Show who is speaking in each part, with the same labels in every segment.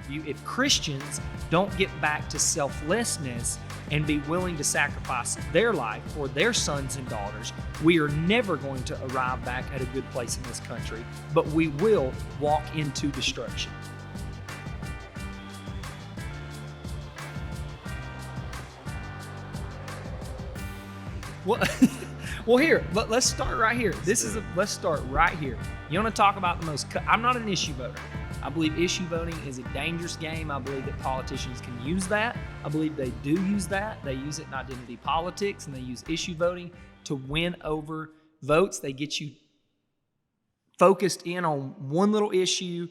Speaker 1: worldview, if Christians don't get back to selflessness and be willing to sacrifice their life for their sons and daughters, we are never going to arrive back at a good place in this country, but we will walk into destruction. Well, here, let's start right here. Let's start right here. You want to talk about the most? I'm not an issue voter. I believe issue voting is a dangerous game. I believe that politicians can use that. I believe they do use that. They use it in identity politics, and they use issue voting to win over votes. They get you focused in on one little issue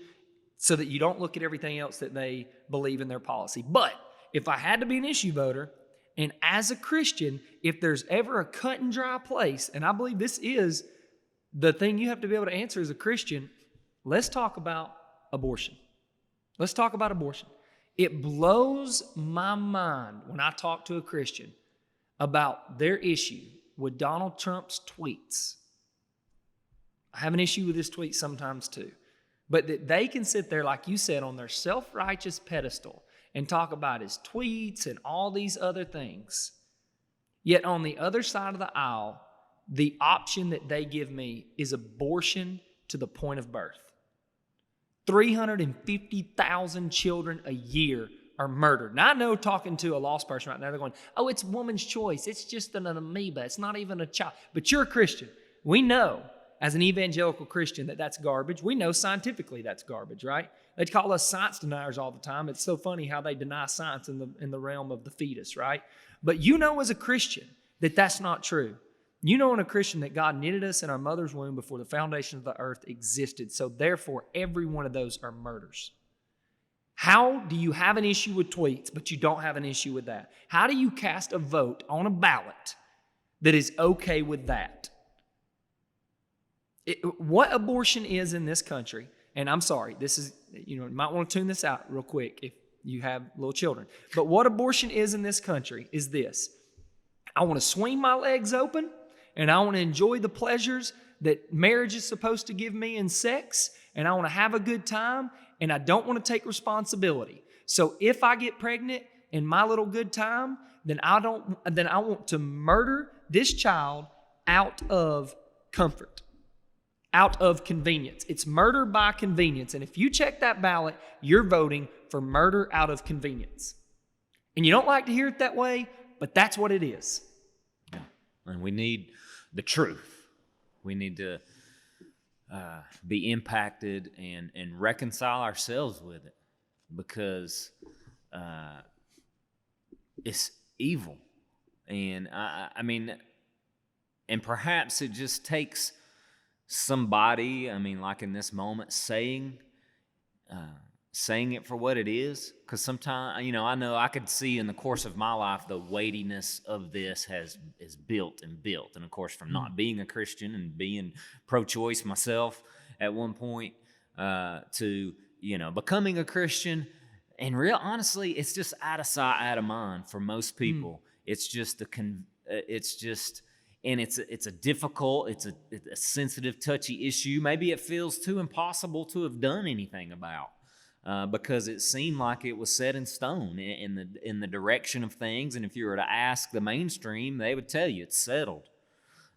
Speaker 1: so that you don't look at everything else that they believe in their policy. But if I had to be an issue voter, and as a Christian, if there's ever a cut and dry place, and I believe this is the thing you have to be able to answer as a Christian, let's talk about abortion. Let's talk about abortion. It blows my mind when I talk to a Christian about their issue with Donald Trump's tweets. I have an issue with his tweets sometimes too. But that they can sit there, like you said, on their self-righteous pedestal and talk about his tweets and all these other things. Yet on the other side of the aisle, the option that they give me is abortion to the point of birth. 350,000 children a year are murdered. Now, I know talking to a lost person right now, they're going, oh, it's woman's choice. It's just an amoeba. It's not even a child. But you're a Christian. We know, as an evangelical Christian, that that's garbage. We know scientifically that's garbage, right? They call us science deniers all the time. It's so funny how they deny science in the realm of the fetus, right? But you know as a Christian that that's not true. You know in a Christian that God knitted us in our mother's womb before the foundation of the earth existed. So therefore, every one of those are murders. How do you have an issue with tweets, but you don't have an issue with that? How do you cast a vote on a ballot that is okay with that? What abortion is in this country, and I'm sorry, this is, you might want to tune this out real quick if you have little children. But what abortion is in this country is this. I want to swing my legs open, and I want to enjoy the pleasures that marriage is supposed to give me in sex, and I want to have a good time, and I don't want to take responsibility. So if I get pregnant in my little good time, then I want to murder this child out of comfort, out of convenience. It's murder by convenience. And if you check that ballot, you're voting for murder out of convenience. And you don't like to hear it that way, but that's what it is.
Speaker 2: Yeah. And we need the truth. We need to be impacted and reconcile ourselves with it, because it's evil. And I mean, and perhaps it just takes somebody, like in this moment, saying it for what it is. Because sometimes, I know I could see in the course of my life the weightiness of this is built. And of course, from not being a Christian and being pro-choice myself at one point to becoming a Christian, and honestly, it's just out of sight, out of mind for most people. It's just and it's a difficult, it's a sensitive, touchy issue. Maybe it feels too impossible to have done anything about, because it seemed like it was set in stone in the direction of things. And if you were to ask the mainstream, they would tell you it's settled.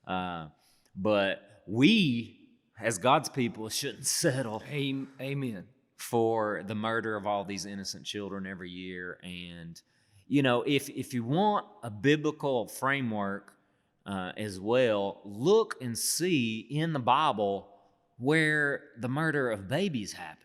Speaker 2: But we, as God's people, shouldn't settle.
Speaker 1: Amen.
Speaker 2: For the murder of all these innocent children every year. And if you want a biblical framework as well, look and see in the Bible where the murder of babies happened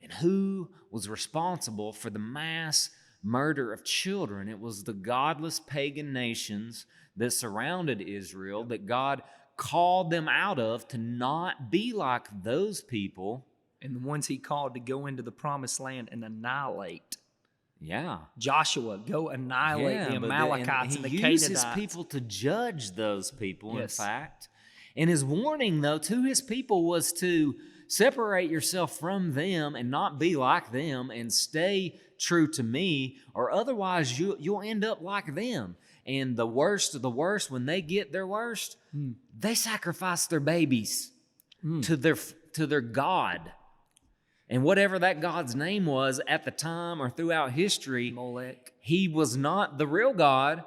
Speaker 2: and who was responsible for the mass murder of children. It was the godless pagan nations that surrounded Israel that God called them out of to not be like those people.
Speaker 1: And the ones he called to go into the promised land and annihilate.
Speaker 2: Yeah.
Speaker 1: Joshua, go annihilate the Amalekites and the Canaanites. He uses
Speaker 2: people to judge those people, in fact. And his warning, though, to his people was to separate yourself from them and not be like them and stay true to me, or otherwise you'll end up like them. And the worst of the worst, when they get their worst, they sacrifice their babies to their God. And whatever that God's name was at the time or throughout history,
Speaker 1: Molech.
Speaker 2: he was not the real God,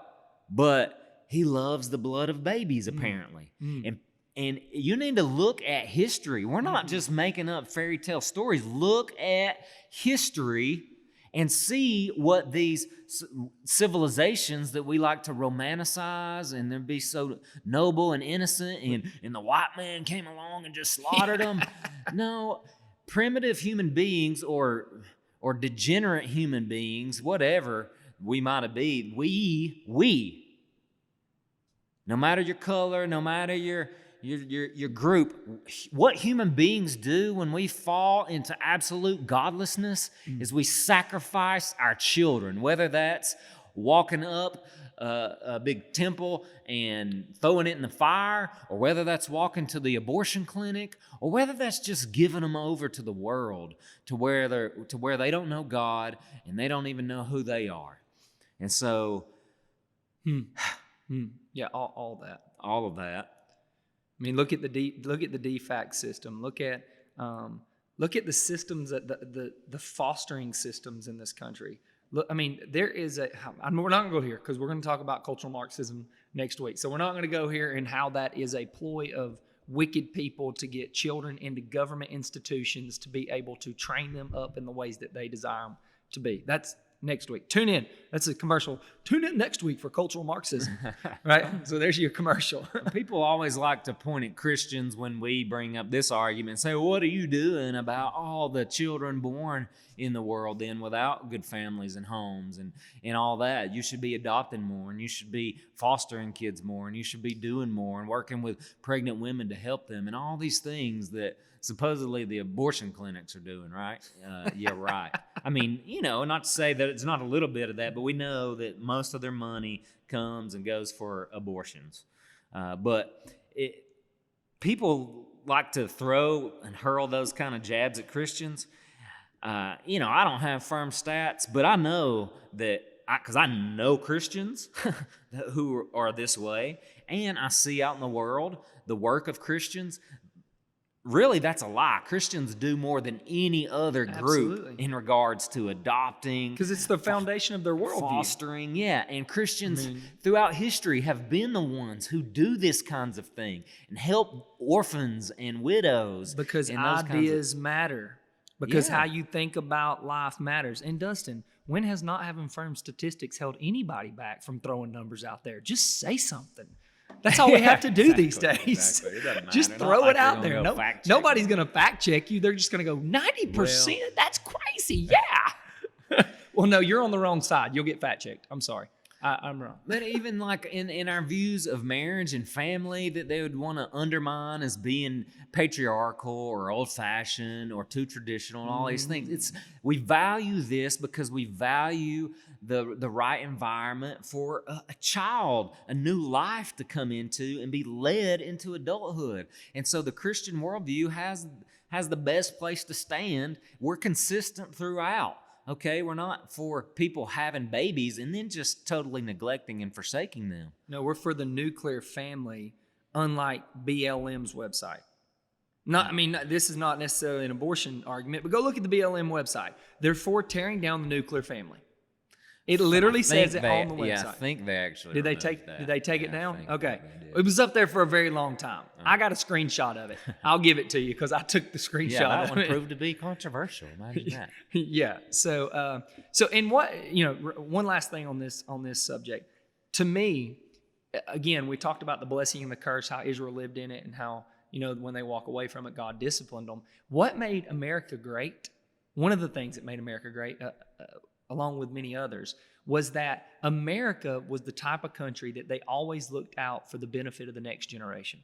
Speaker 2: but he loves the blood of babies, apparently. And you need to look at history. We're not just making up fairy tale stories. Look at history and see what these civilizations that we like to romanticize and then be so noble and innocent, and the white man came along and just slaughtered them. No, primitive human beings or degenerate human beings, whatever we might have been, we, no matter your color, no matter your group, what human beings do when we fall into absolute godlessness is we sacrifice our children, whether that's walking up a big temple and throwing it in the fire, or whether that's walking to the abortion clinic, or whether that's just giving them over to the world to where they don't know God and they don't even know who they are. And so
Speaker 1: Yeah, all that.
Speaker 2: All of that.
Speaker 1: I mean, look at the DFAC system. Look at the systems that the fostering systems in this country. Look, I mean, there is we're not going to go here because we're going to talk about cultural Marxism next week. So we're not going to go here and how that is a ploy of wicked people to get children into government institutions to be able to train them up in the ways that they desire them to be. That's next week. Tune in. That's a commercial. Tune in next week for cultural Marxism. Right? So there's your commercial.
Speaker 2: People always like to point at Christians when we bring up this argument and say, well, what are you doing about all the children born in the world then without good families and homes and all that? You should be adopting more, and you should be fostering kids more, and you should be doing more and working with pregnant women to help them, and all these things that supposedly the abortion clinics are doing, right? Yeah, right. I mean, not to say that it's not a little bit of that, but we know that most of their money comes and goes for abortions. But people like to throw and hurl those kind of jabs at Christians. I don't have firm stats, but I know that because I know Christians who are this way, and I see out in the world the work of Christians. Really, that's a lie. Christians do more than any other group
Speaker 1: Absolutely.
Speaker 2: in regards to adopting.
Speaker 1: Because it's the foundation of their worldview.
Speaker 2: Fostering, yeah. And Christians throughout history have been the ones who do this kinds of thing and help orphans and widows.
Speaker 1: Because ideas matter. Because how you think about life matters. And Dustin, when has not having firm statistics held anybody back from throwing numbers out there? Just say something. That's all we have to do these days.
Speaker 2: Exactly. It doesn't matter.
Speaker 1: Just throw it out there. Nobody's going to fact check you. They're just going to go, 90%? That's crazy. Yeah. Well, no, you're on the wrong side. You'll get fact checked. I'm sorry. I'm wrong.
Speaker 2: But even like in our views of marriage and family that they would want to undermine as being patriarchal or old-fashioned or too traditional and all these things. We value this because we value the right environment for a child, a new life to come into and be led into adulthood. And so the Christian worldview has the best place to stand. We're consistent throughout. Okay, we're not for people having babies and then just totally neglecting and forsaking them.
Speaker 1: No, we're for the nuclear family, unlike BLM's website. This is not necessarily an abortion argument, but go look at the BLM website. They're for tearing down the nuclear family. It literally says it on the website.
Speaker 2: Yeah, I think they actually
Speaker 1: Did they take it down? Okay. It was up there for a very long time. I got a screenshot of it. I'll give it to you because I took the screenshot.
Speaker 2: Yeah, that
Speaker 1: of
Speaker 2: one
Speaker 1: it.
Speaker 2: proved to be controversial. Imagine that.
Speaker 1: Yeah. So and what one last thing on this subject. To me, again, we talked about the blessing and the curse, how Israel lived in it, and how when they walk away from it, God disciplined them. What made America great? One of the things that made America great, along with many others, was that America was the type of country that they always looked out for the benefit of the next generation.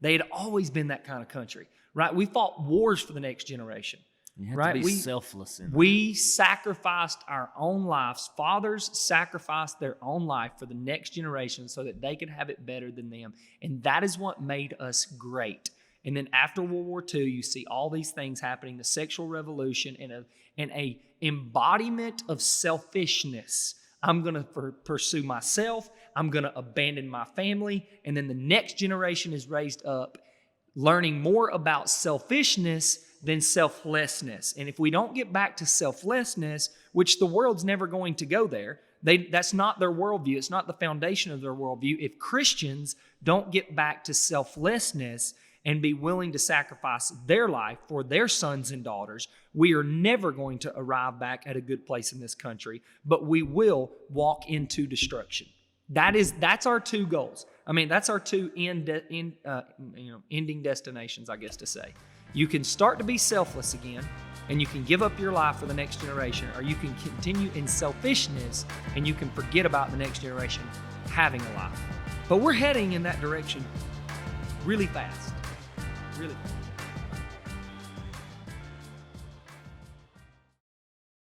Speaker 1: They had always been that kind of country, right? We fought wars for the next generation.
Speaker 2: You have to be selfless in that.
Speaker 1: We sacrificed our own lives. Fathers sacrificed their own life for the next generation so that they could have it better than them. And that is what made us great. And then after World War II, you see all these things happening, the sexual revolution and a embodiment of selfishness. I'm going to pursue myself. I'm going to abandon my family. And then the next generation is raised up learning more about selfishness than selflessness. And if we don't get back to selflessness, which the world's never going to go there, that's not their worldview. It's not the foundation of their worldview. If Christians don't get back to selflessness and be willing to sacrifice their life for their sons and daughters, we are never going to arrive back at a good place in this country, but we will walk into destruction. That's our two goals. I mean, that's our two ending destinations, I guess to say. You can start to be selfless again, and you can give up your life for the next generation, or you can continue in selfishness and you can forget about the next generation having a life. But we're heading in that direction really fast. Really fast.